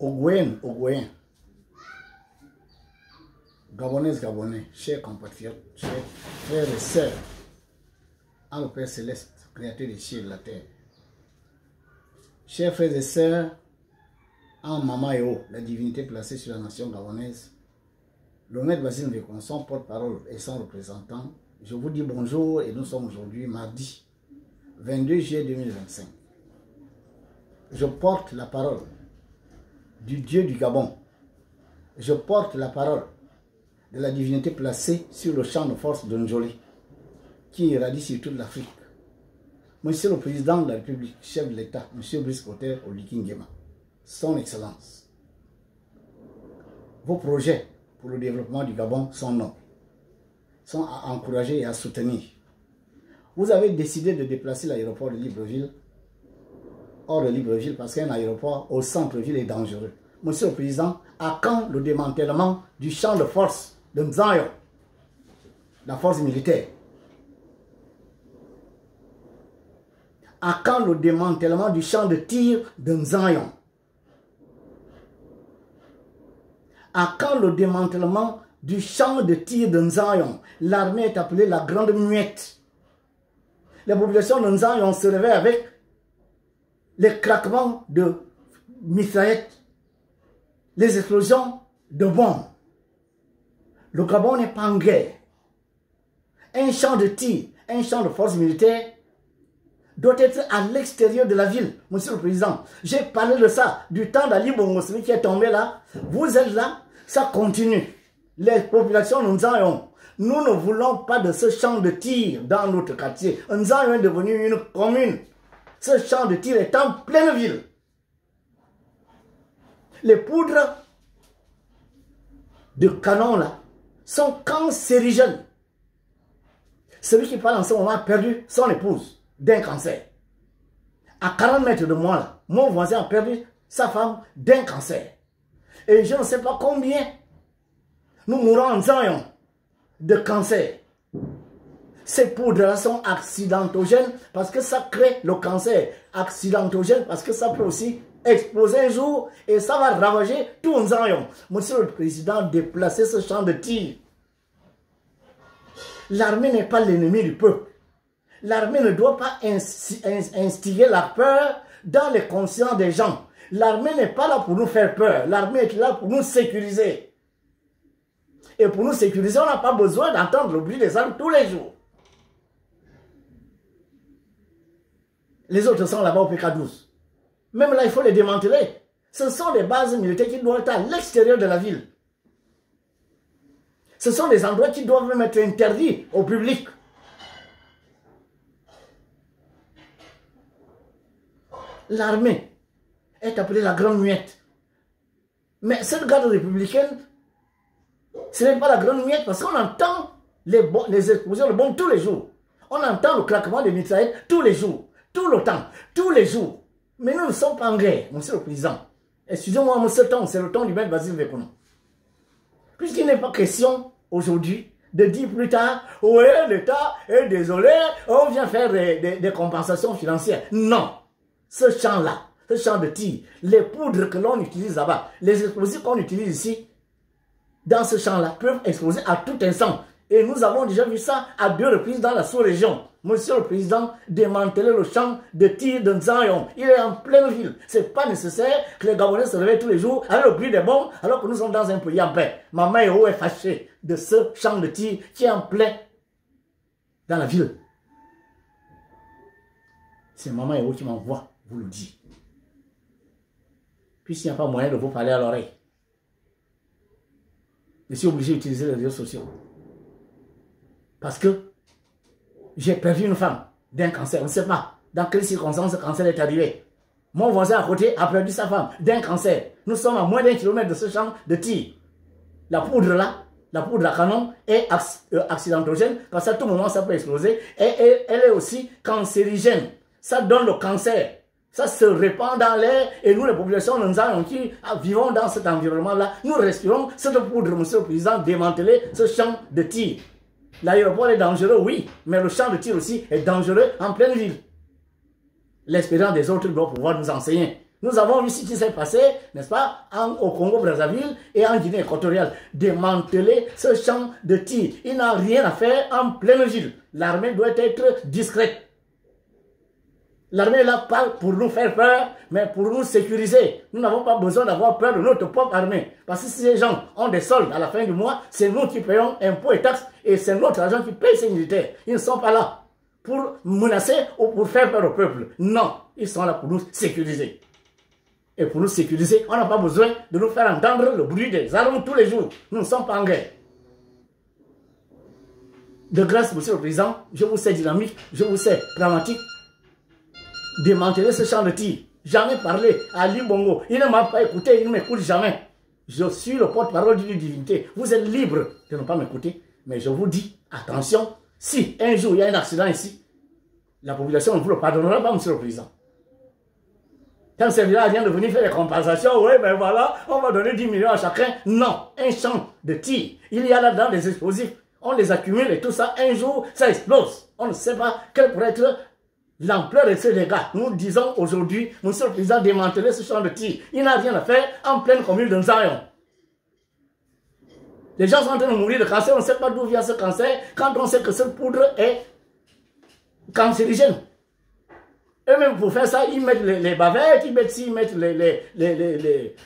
Ogoyen, Gabonaises, Gabonais, chers compatriotes, chers frères et sœurs, en le Père Céleste, créateur des cieux et de la terre. Chers frères et sœurs, en Mama Eo, la divinité placée sur la nation gabonaise, le maître Basile Mvekon, son porte-parole et son représentant, je vous dis bonjour et nous sommes aujourd'hui mardi 22 juillet 2025. Je porte la parole du Dieu du Gabon. Je porte la parole de la divinité placée sur le champ de force de Njoli, qui irradie sur toute l'Afrique. Monsieur le Président de la République, chef de l'État, Monsieur Brice Clotaire Oligui Nguema, Son Excellence, vos projets pour le développement du Gabon sont nobles, sont à encourager et à soutenir. Vous avez décidé de déplacer l'aéroport de Libreville hors de Libreville parce qu'un aéroport au centre-ville est dangereux. Monsieur le Président, à quand le démantèlement du champ de force de Nzayon, la force militaire? À quand le démantèlement du champ de tir de Nzayon? À quand le démantèlement du champ de tir de Nzayon? L'armée est appelée la Grande Muette. La population de Nzayon se réveille avec les craquements de mitraillettes, les explosions de bombes. Le Gabon n'est pas en guerre. Un champ de tir, un champ de force militaire doit être à l'extérieur de la ville. Monsieur le Président, j'ai parlé de ça du temps d'Ali Bongo, celui qui est tombé là. Vous êtes là, ça continue. Les populations de Nzayon, nous ne voulons pas de ce champ de tir dans notre quartier. Nzayon est devenu une commune. Ce champ de tir est en pleine ville. Les poudres de canon là sont cancérigènes. Celui qui parle en ce moment a perdu son épouse d'un cancer. À 40 mètres de moi là, mon voisin a perdu sa femme d'un cancer. Et je ne sais pas combien nous mourrons en Nzayon de cancer. Ces poudres-là sont accidentogènes parce que ça crée le cancer. Accidentogène parce que ça peut aussi exploser un jour et ça va ravager tout Nzayon. Monsieur le Président, déplacez ce champ de tir. L'armée n'est pas l'ennemi du peuple. L'armée ne doit pas instiller la peur dans les consciences des gens. L'armée n'est pas là pour nous faire peur. L'armée est là pour nous sécuriser. Et pour nous sécuriser, on n'a pas besoin d'entendre le bruit des armes tous les jours. Les autres sont là-bas au PK12. Même là, il faut les démanteler. Ce sont des bases militaires qui doivent être à l'extérieur de la ville. Ce sont des endroits qui doivent même être interdits au public. L'armée est appelée la Grande Muette. Mais cette garde républicaine, ce n'est pas la Grande Muette parce qu'on entend les explosions de bombes tous les jours. On entend le claquement des mitraillettes tous les jours. Tout le temps, tous les jours. Mais nous ne sommes pas en guerre, Monsieur le Président. Excusez-moi, monsieur Tom, c'est le temps du maître Basile Mvekon. Puisqu'il n'est pas question aujourd'hui de dire plus tard, oui, l'État est désolé, on vient faire des compensations financières. Non, ce champ-là, ce champ de tir, les poudres que l'on utilise là-bas, les explosifs qu'on utilise ici, dans ce champ-là, peuvent exploser à tout instant. Et nous avons déjà vu ça à 2 reprises dans la sous-région. Monsieur le Président, démanteler le champ de tir de Nzayon. Il est en pleine ville. Ce n'est pas nécessaire que les Gabonais se réveillent tous les jours avec le bruit des bombes alors que nous sommes dans un pays en paix. Mama Eo est fâchée de ce champ de tir qui est en plein dans la ville. C'est Mama Eo qui m'envoie vous le dire. Puisqu'il n'y a pas moyen de vous parler à l'oreille, je suis obligé d'utiliser les réseaux sociaux. Parce que j'ai perdu une femme d'un cancer. On ne sait pas dans quelles circonstances ce cancer est arrivé. Mon voisin à côté a perdu sa femme d'un cancer. Nous sommes à moins d'1 kilomètre de ce champ de tir. La poudre là, la poudre à canon est accidentogène parce qu'à tout moment ça peut exploser. Et elle est aussi cancérigène. Ça donne le cancer. Ça se répand dans l'air et nous, les populations de Nzayon qui vivons dans cet environnement-là, nous respirons cette poudre, Monsieur le Président, démanteler ce champ de tir. L'aéroport est dangereux, oui, mais le champ de tir aussi est dangereux en pleine ville. L'expérience des autres doit pouvoir nous enseigner. Nous avons vu ce qui s'est passé, n'est-ce pas, au Congo-Brazzaville et en Guinée équatoriale. Démanteler ce champ de tir. Il n'a rien à faire en pleine ville. L'armée doit être discrète. L'armée est là pas pour nous faire peur, mais pour nous sécuriser. Nous n'avons pas besoin d'avoir peur de notre propre armée. Parce que si ces gens ont des soldes à la fin du mois, c'est nous qui payons impôts et taxes et c'est notre argent qui paye ces militaires. Ils ne sont pas là pour menacer ou pour faire peur au peuple. Non, ils sont là pour nous sécuriser. Et pour nous sécuriser, on n'a pas besoin de nous faire entendre le bruit des armes tous les jours. Nous ne sommes pas en guerre. De grâce, monsieur le président, je vous sais dynamique, je vous sais dramatique. Démanteler ce champ de tir. J'en ai parlé à Ali Bongo. Il ne m'a pas écouté, il ne m'écoute jamais. Je suis le porte-parole d'une divinité. Vous êtes libre de ne pas m'écouter. Mais je vous dis, attention, si un jour il y a un accident ici, la population ne vous le pardonnera pas, monsieur le président. Quand ça vient de venir faire des compensations, oui, ben voilà, on va donner 10 millions à chacun. Non, un champ de tir. Il y a là-dedans des explosifs. On les accumule et tout ça, un jour, ça explose. On ne sait pas quel pourrait être l'ampleur de ces dégâts. Nous disons aujourd'hui, monsieur le président, démanteler ce champ de tir. Il n'a rien à faire en pleine commune de Nzayon. Les gens sont en train de mourir de cancer, on ne sait pas d'où vient ce cancer, quand on sait que cette poudre est cancérigène. Eux-mêmes, pour faire ça, ils mettent les bavettes, ils mettent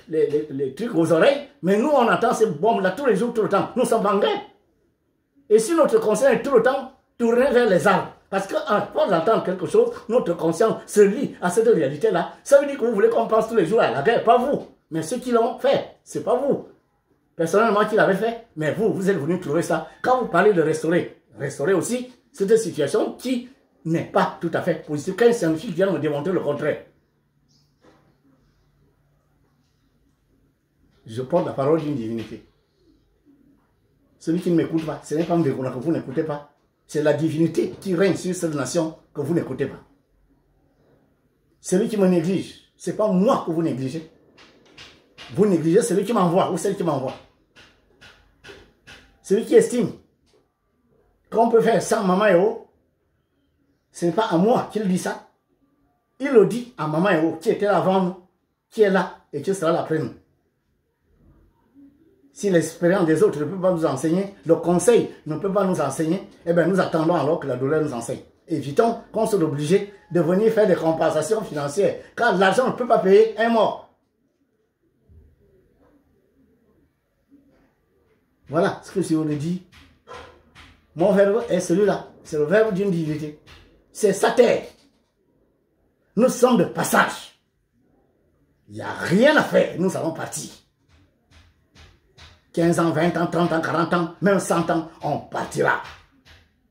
les trucs aux oreilles, mais nous, on entend ces bombes-là tous les jours, tout le temps. Nous sommes en guerre. Et si notre conscience est tout le temps tournée vers les armes, parce qu'à force d'entendre quelque chose, notre conscience se lie à cette réalité-là. Ça veut dire que vous voulez qu'on pense tous les jours à la guerre, pas vous. Mais ceux qui l'ont fait, c'est pas vous. Personnellement, qui l'avait fait, mais vous êtes venu trouver ça. Quand vous parlez de restaurer aussi, c'est une situation qui n'est pas tout à fait positive. Qu'un scientifique vient me démontrer le contraire. Je porte la parole d'une divinité. Celui qui ne m'écoute pas, ce n'est pas Mbekuna que vous n'écoutez pas. C'est la divinité qui règne sur cette nation que vous n'écoutez pas. Celui qui me néglige, ce n'est pas moi que vous négligez. Vous négligez celui qui m'envoie ou celle qui m'envoie. Celui qui estime qu'on peut faire sans Maman Eo, ce n'est pas à moi qu'il dit ça. Il le dit à Maman Eo qui était là avant nous, qui est là et qui sera là après nous. Si l'expérience des autres ne peut pas nous enseigner, le conseil ne peut pas nous enseigner, eh bien nous attendons alors que la douleur nous enseigne. Évitons qu'on soit obligé de venir faire des compensations financières, car l'argent ne peut pas payer un mort. Voilà ce que je vous ai dit. Mon verbe est celui-là. C'est le verbe d'une divinité. C'est sa terre. Nous sommes de passage. Il n'y a rien à faire. Nous allons partir. 15 ans, 20 ans, 30 ans, 40 ans, même 100 ans, on partira.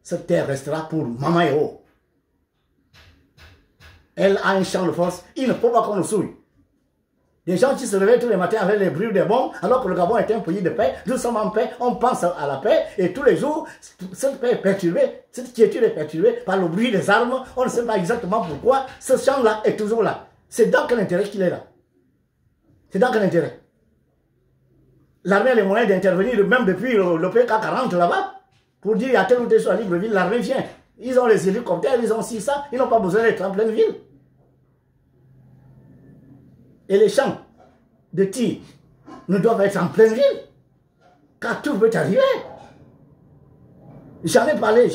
Cette terre restera pour Maman Eo. Elle a un champ de force. Il ne faut pas qu'on nous souille. Des gens qui se réveillent tous les matins avec les bruits des bombes, alors que le Gabon est un pays de paix, nous sommes en paix, on pense à la paix, et tous les jours, cette paix est perturbée, cette quiétude est perturbée par le bruit des armes, on ne sait pas exactement pourquoi, ce champ-là est toujours là. C'est dans quel intérêt qu'il est là? C'est dans quel intérêt? L'armée a les moyens d'intervenir, même depuis le PK40 là-bas, pour dire à tel ou tel soit Libreville, l'armée vient. Ils ont les hélicoptères, ils ont aussi ça, ils n'ont pas besoin d'être en pleine ville. Et les champs de tir ne doivent être en pleine ville, car tout peut arriver. J'en ai parlé,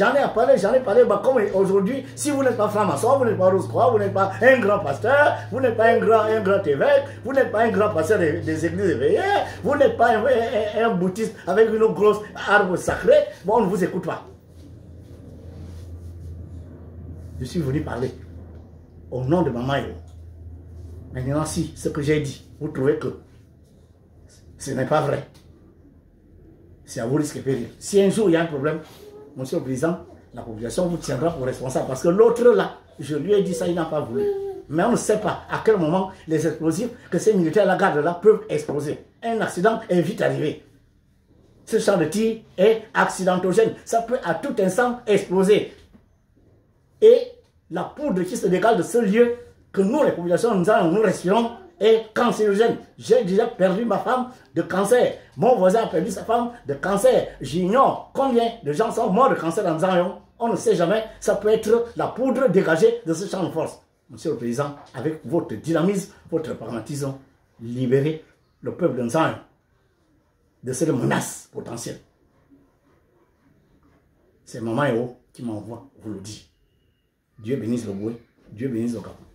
bah, comme aujourd'hui, si vous n'êtes pas franc-maçon, vous n'êtes pas Rose-Croix, vous n'êtes pas un grand pasteur, vous n'êtes pas un grand évêque, vous n'êtes pas un grand pasteur des églises éveillées, vous n'êtes pas un boutiste avec une grosse arbre sacrée, bon, on ne vous écoute pas. Je suis venu parler au nom de Maman Eo. Maintenant, si ce que j'ai dit, vous trouvez que ce n'est pas vrai, c'est à vos risques et périls. Si un jour il y a un problème, monsieur le président, la population vous tiendra pour responsable. Parce que l'autre là, je lui ai dit ça, il n'a pas voulu. Mais on ne sait pas à quel moment les explosifs que ces militaires la garde là peuvent exploser. Un accident est vite arrivé. Ce champ de tir est accidentogène. Ça peut à tout instant exploser. Et la poudre qui se dégage de ce lieu que nous, les populations, nous respirons, est cancérogène. J'ai déjà perdu ma femme de cancer. Mon voisin a perdu sa femme de cancer. J'ignore combien de gens sont morts de cancer dans Nzayon. On ne sait jamais. Ça peut être la poudre dégagée de ce champ de force. monsieur le Président, avec votre dynamisme, votre pragmatisme, libérez le peuple d'Anzan de cette menace potentielle. C'est Maman Eo qui m'envoie vous le dire. Dieu bénisse le Boué, Dieu bénisse le Gabon.